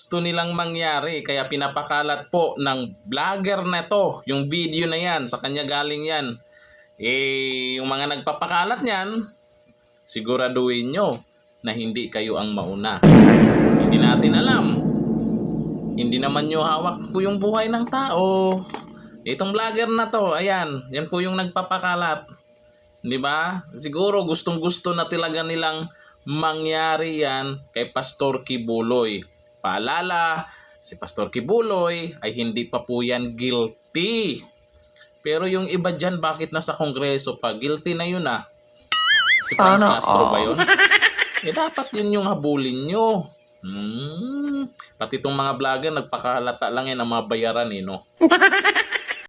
gusto nilang mangyari. Kaya pinapakalat po ng vlogger na to, yung video na yan, sa kanya galing yan. Yung mga nagpapakalat niyan, siguraduhin nyo na hindi kayo ang mauna. Hindi natin alam. Hindi naman nyo hawak po yung buhay ng tao. Itong vlogger na to, ayan, yan po yung nagpapakalat. Di ba? Siguro gustong-gusto na talaga nilang mangyari yan kay Pastor Kibuloy. Paalala, si Pastor Kibuloy ay hindi pa po yan guilty. Pero yung iba dyan, bakit nasa kongreso pa? Guilty na yun ah. Si Franz Castro ba yun? Dapat yun yung habulin nyo. Pati itong mga vlogger, nagpakahalata lang yan ang mga bayaran no?